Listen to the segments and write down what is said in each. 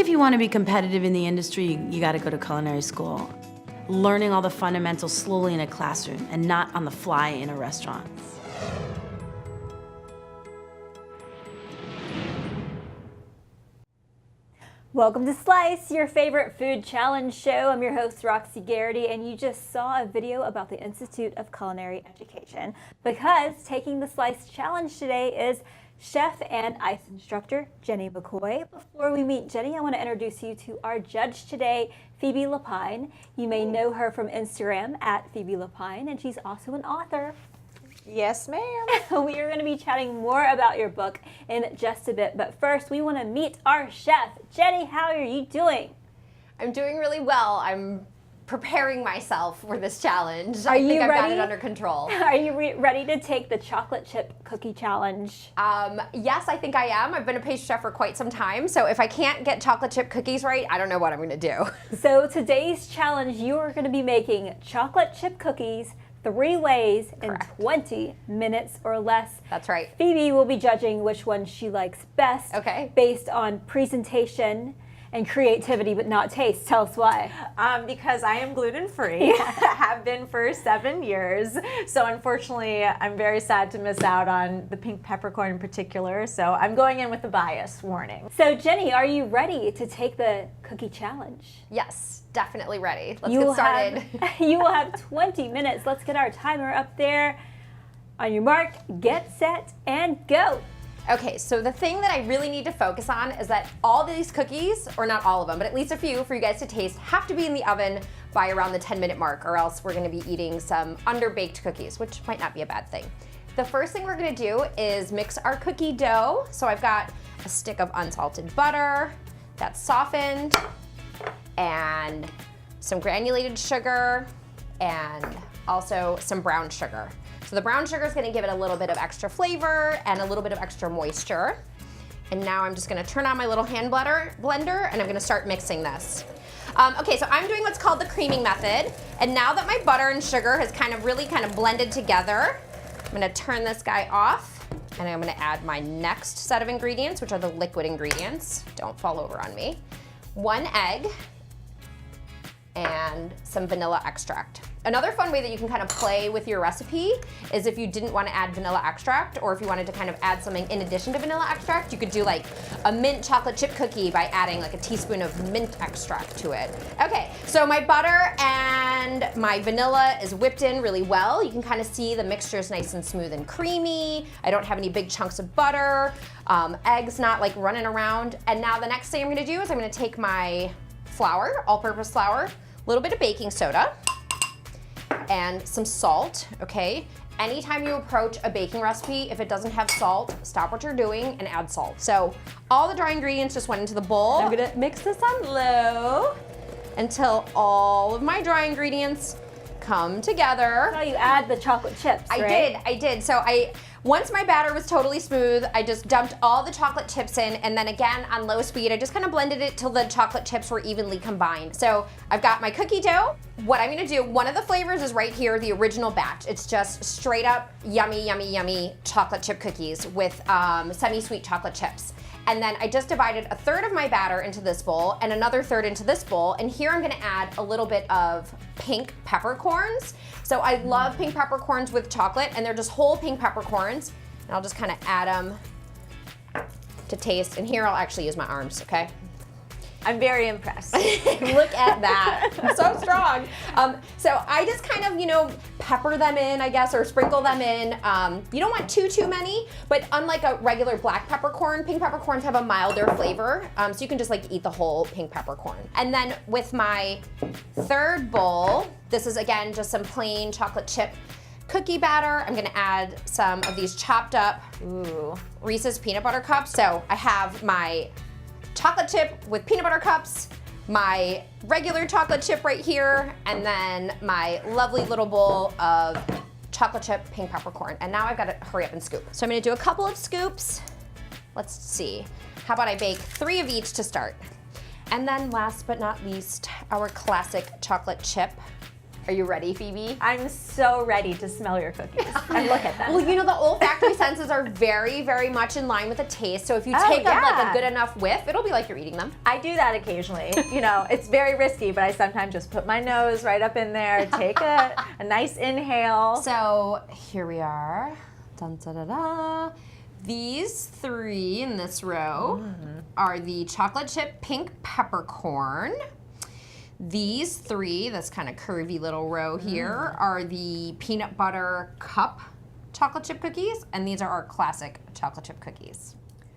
if you want to be competitive in the industry, you got to go to culinary school. Learning all the fundamentals slowly in a classroom and not on the fly in a restaurant. Welcome to Slice, your favorite food challenge show. I'm your host, Roxy Garrity, and you just saw a video about the Institute of Culinary Education because taking the Slice challenge today is chef and ice instructor Jenny McCoy. Before we meet Jenny, I want to introduce you to our judge today, Phoebe LaPine. You may know her from Instagram at Phoebe LaPine, and she's also an author. Yes, ma'am. We are going to be chatting more about your book in just a bit, but first we want to meet our chef. Jenny, how are you doing? I'm doing really well. I'm preparing myself for this challenge. Are you I think I've got ready? it under control. Are you ready to take the chocolate chip cookie challenge? Yes, I think I am. I've been a pastry chef for quite some time, so if I can't get chocolate chip cookies right, I don't know what I'm going to do. So today's challenge, you are going to be making chocolate chip cookies 3 ways Correct. in 20 minutes or less. That's right. Phoebe will be judging which one she likes best based on presentation and creativity, but not taste. Tell us why. Because I am gluten-free, have been for 7 years. So unfortunately, I'm very sad to miss out on the pink peppercorn in particular. So I'm going in with a bias warning. So Jenny, are you ready to take the cookie challenge? Yes, definitely ready. Let's get started. You will have 20 minutes. Let's get our timer up there. On your mark, get set, and go. Okay, so the thing that I really need to focus on is that all these cookies, or not all of them, but at least a few for you guys to taste, have to be in the oven by around the 10-minute mark, or else we're gonna be eating some underbaked cookies, which might not be a bad thing. The first thing we're gonna do is mix our cookie dough. So I've got a stick of unsalted butter that's softened, and some granulated sugar, and also some brown sugar. So the brown sugar is gonna give it a little bit of extra flavor and a little bit of extra moisture. And now I'm just gonna turn on my little hand blender and I'm gonna start mixing this. Okay, so I'm doing what's called the creaming method. And now that my butter and sugar has really blended together, I'm gonna turn this guy off and I'm gonna add my next set of ingredients, which are the liquid ingredients. Don't fall over on me. 1 egg and some vanilla extract. Another fun way that you can play with your recipe is if you didn't want to add vanilla extract, or if you wanted to add something in addition to vanilla extract, you could do like a mint chocolate chip cookie by adding like a teaspoon of mint extract to it. Okay, so my butter and my vanilla is whipped in really well. You can see the mixture is nice and smooth and creamy. I don't have any big chunks of butter. Eggs not like running around. And now the next thing I'm gonna do is I'm gonna take my flour, all-purpose flour, a little bit of baking soda, and some salt, okay? Anytime you approach a baking recipe, if it doesn't have salt, stop what you're doing and add salt. So all the dry ingredients just went into the bowl. I'm gonna mix this on low until all of my dry ingredients come together. So you add the chocolate chips, right? I did. So once my batter was totally smooth, I just dumped all the chocolate chips in, and then again on low speed, I just blended it till the chocolate chips were evenly combined. So I've got my cookie dough. What I'm gonna do, one of the flavors is right here, the original batch. It's just straight up yummy, yummy, yummy chocolate chip cookies with semi-sweet chocolate chips. And then I just divided 1/3 of my batter into this bowl and another 1/3 into this bowl. And here I'm gonna add a little bit of pink peppercorns. So I love pink peppercorns with chocolate, and they're just whole pink peppercorns. And I'll just add them to taste. And here I'll actually use my arms, okay? I'm very impressed. Look at that, so strong. So I just pepper them in, I guess, or sprinkle them in. You don't want too many, but unlike a regular black peppercorn, pink peppercorns have a milder flavor. So you can just eat the whole pink peppercorn. And then with my 3rd bowl, this is again just some plain chocolate chip cookie batter. I'm gonna add some of these chopped up Reese's peanut butter cups. So I have my chocolate chip with peanut butter cups, my regular chocolate chip right here, and then my lovely little bowl of chocolate chip pink peppercorn. And now I've got to hurry up and scoop. So I'm gonna do a couple of scoops. Let's see. How about I bake 3 of each to start? And then last but not least, our classic chocolate chip Are you ready, Phoebe? I'm so ready to smell your cookies and look at them. Well, you know, the olfactory senses are very, very much in line with the taste. So if you take like a good enough whiff, it'll be like you're eating them. I do that occasionally. You know, it's very risky, but I sometimes just put my nose right up in there, take a nice inhale. So here we are. Dun, da, da, da. These three in this row are the chocolate chip pink peppercorn. These three, this kind of curvy little row here, are the peanut butter cup chocolate chip cookies, and these are our classic chocolate chip cookies.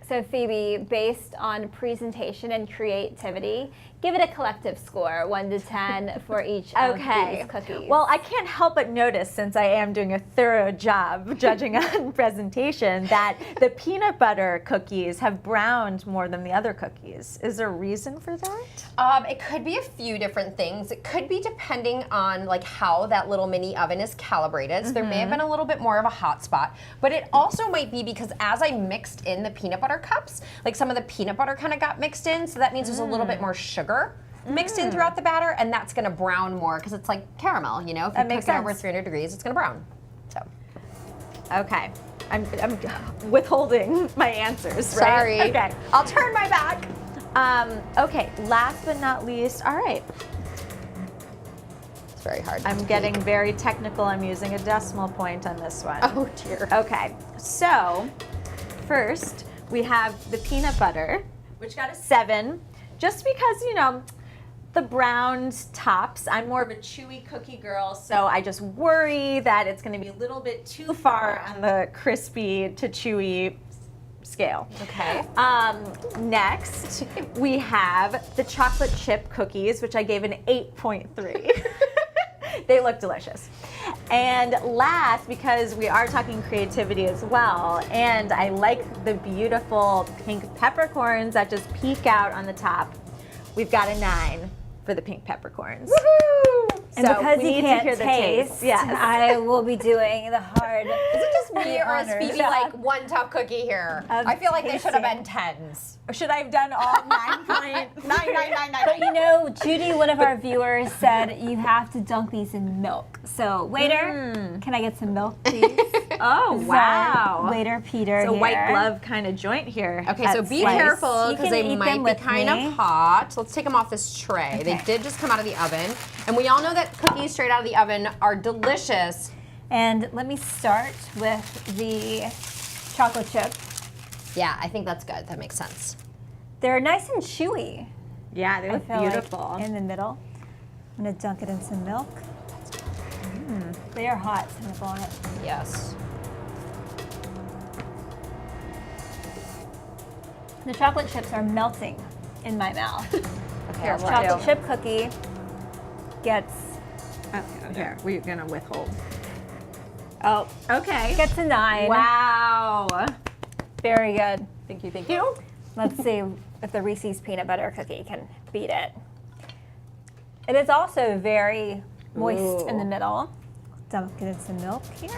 So Phoebe, based on presentation and creativity, give it a collective score, 1 to 10 for each of these cookies. Well, I can't help but notice, since I am doing a thorough job judging on presentation, that the peanut butter cookies have browned more than the other cookies. Is there a reason for that? It could be a few different things. It could be depending on like how that little mini oven is calibrated. So there may have been a little bit more of a hot spot, but it also might be because as I mixed in the peanut butter cups, like some of the peanut butter kind of got mixed in, so that means there's a little bit more sugar mixed in throughout the batter, and that's gonna brown more because it's like caramel, you know? If you cook it over 300 degrees, it's gonna brown. So. Okay. I'm withholding my answers, Sorry. right? Okay. I'll turn my back. Okay, last but not least, all right. It's very hard. I'm getting very technical. I'm using a decimal point on this one. Oh dear. Okay, so first we have the peanut butter, which got a 7, just because, you know, the browned tops. I'm more of a chewy cookie girl, so I just worry that it's going to be a little bit too far on the crispy to chewy scale. Okay. Next, we have the chocolate chip cookies, which I gave an 8.3. They look delicious. And last, because we are talking creativity as well, and I like the beautiful pink peppercorns that just peek out on the top, we've got a 9 for the pink peppercorns. Woohoo! And So because we you need to can't hear the taste, taste. Yes. I will be doing the hard. Is it just me or is honors. Phoebe like one tough cookie here? Of I feel like they should have been tasting. 10s. Or should I have done all 9.9999? But you know, Judy, one of our viewers, said you have to dunk these in milk. So waiter, can I get some milk, please? Oh, wow. Waiter Peter It's a here. white glove kind of joint here. Okay, so at be Slice. careful You because can they eat might them be with kind me. of hot. So let's take them off this tray. They did just come out of the oven. And we all know that cookies straight out of the oven are delicious. And let me start with the chocolate chip. Yeah, I think that's good. That makes sense. They're nice and chewy. Yeah, they I look feel beautiful. like in the middle. I'm gonna dunk it in some milk. They are hot, so I'm gonna go on it. Yes. The chocolate chips are melting in my mouth. Okay, I'll Chocolate chip cookie gets Here, we're gonna withhold. Oh, okay. gets a 9. Wow. Very good. Thank you, thank you. Let's see if the Reese's peanut butter cookie can beat it. It is also very moist in the middle. Dunk it in some milk here.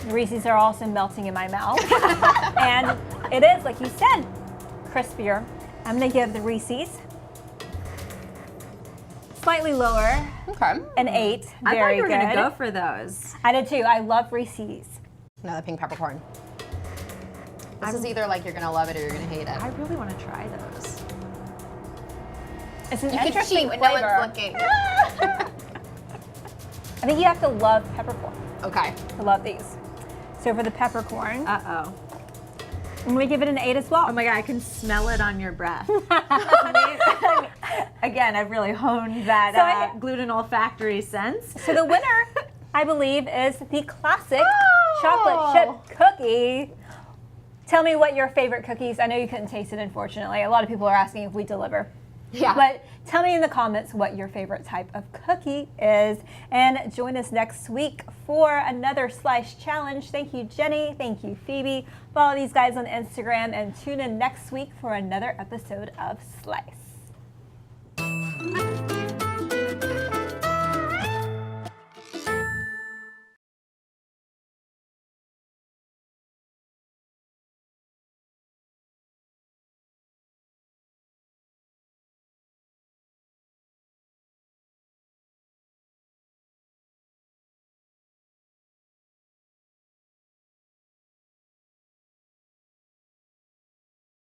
The Reese's are also melting in my mouth. And it is, like you said, crispier. I'm gonna give the Reese's slightly lower, Okay. an 8. I thought Very you were good. gonna go for those. I did too. I love Reese's. Now the pink peppercorn. This is either like you're gonna love it or you're gonna hate it. I really want to try those. It's an You can interesting cheat when no flavor. one's looking. I think you have to love peppercorn Okay. to love these. So for the peppercorn, Uh-oh. I'm gonna give it an 8 as well. Oh my God, I can smell it on your breath. Again, I've really honed that So I- gluten olfactory sense. So the winner, I believe, is the classic Oh! chocolate chip cookie. Tell me what your favorite cookies. I know you couldn't taste it, unfortunately. A lot of people are asking if we deliver. Yeah. But tell me in the comments what your favorite type of cookie is. And join us next week for another Slice Challenge. Thank you, Jenny. Thank you, Phoebe. Follow these guys on Instagram and tune in next week for another episode of Slice.